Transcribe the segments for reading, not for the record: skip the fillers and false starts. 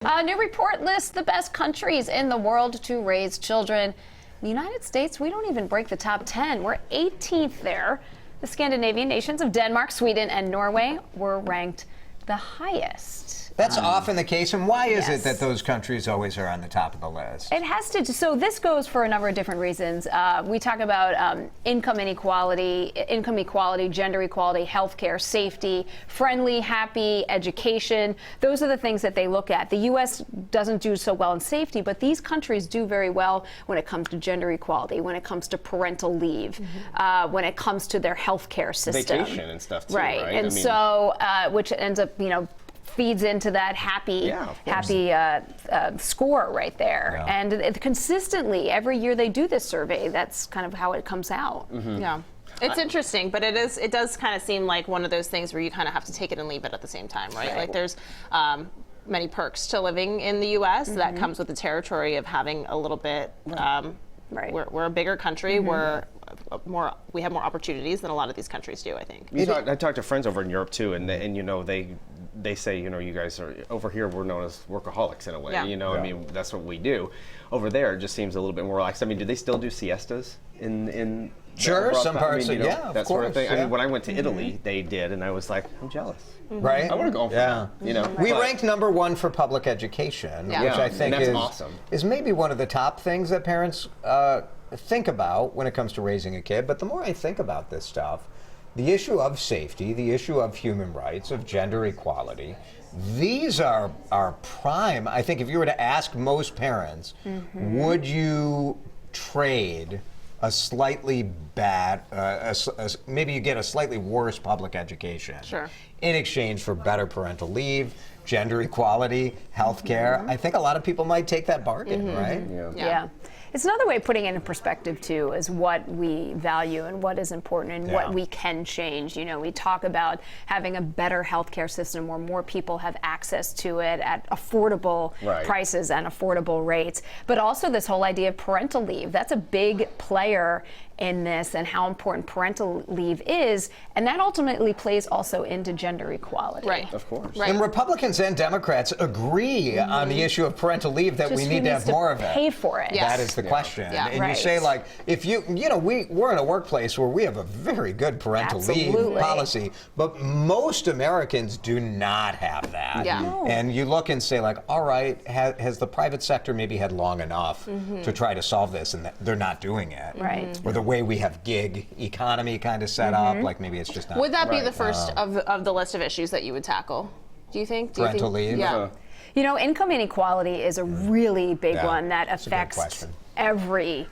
A new report lists the best countries in the world to raise children. In the United States, we don't even break the top 10. We're 18th there. The Scandinavian nations of Denmark, Sweden, and Norway were ranked the highest. That's often the case, and why is yes. it that those countries always are on the top of the list? It has to. So this goes for a number of different reasons. We talk about income equality, gender equality, healthcare, safety, friendly, happy education. Those are the things that they look at. The U.S. doesn't do so well in safety, but these countries do very well when it comes to gender equality, when it comes to parental leave, when it comes to their healthcare system, vacation and stuff too, right? right? And I mean, so, which ends up, feeds into that happy score right there. Yeah. And consistently, every year they do this survey, that's kind of how it comes out. Yeah. It's interesting, but it does kind of seem like one of those things where you kind of have to take it and leave it at the same time, right? Like there's many perks to living in the U.S. that comes with the territory of having a little bit. Right. We're a bigger country. We have more opportunities than a lot of these countries do, I think. I talked to friends over in Europe too, and they say, you guys are over here. We're known as workaholics in a way. Yeah. I mean, that's what we do. Over there, it just seems a little bit more relaxed. I mean, do they still do siestas in? Sure, some parts. I mean, of that course, sort of thing. Yeah. I mean, when I went to Italy, they did, and I was like, I'm jealous. Right? I want to go. For that, We ranked #1 for public education, which I think and that's awesome. is maybe one of the top things that parents think about when it comes to raising a kid. But the more I think about this stuff, the issue of safety, the issue of human rights, of gender equality, these are prime. I think if you were to ask most parents, would you trade a slightly bad, maybe you get a slightly worse public education in exchange for better parental leave, gender equality, health care? I think a lot of people might take that bargain, right? Yeah. It's another way of putting it in perspective, too, is what we value and what is important and what we can change. We talk about having a better healthcare system where more people have access to it at affordable prices and affordable rates. But also this whole idea of parental leave. That's a big player in this and how important parental leave is. And that ultimately plays also into gender equality. Right. Of course. Right. And Republicans and Democrats agree on the issue of parental leave, that we need to have more of it. Pay for it. That is the question. Yeah. And you say, like, if we're in a workplace where we have a very good parental leave policy, but most Americans do not have that. Yeah. No. And you look and say, like, all right, has the private sector maybe had long enough to try to solve this, and they're not doing it. Right. Or the way we have gig economy kind of set up, like maybe it's just not. Would that be the first of the list of issues that you would tackle? Do you think? Parental leave? Yeah. Income inequality is a really big one that that's a good affects question. every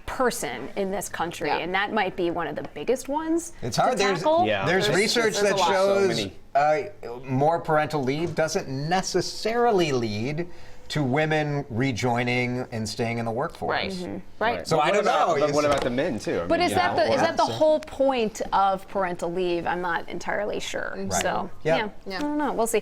person in this country, and that might be one of the biggest ones. It's hard. To tackle. There's research there's that a lot. shows more parental leave doesn't necessarily lead to women rejoining and staying in the workforce. Right. Right. So I don't know. But what about the men too? But is that the whole point of parental leave? I'm not entirely sure. So Yeah. I don't know. We'll see.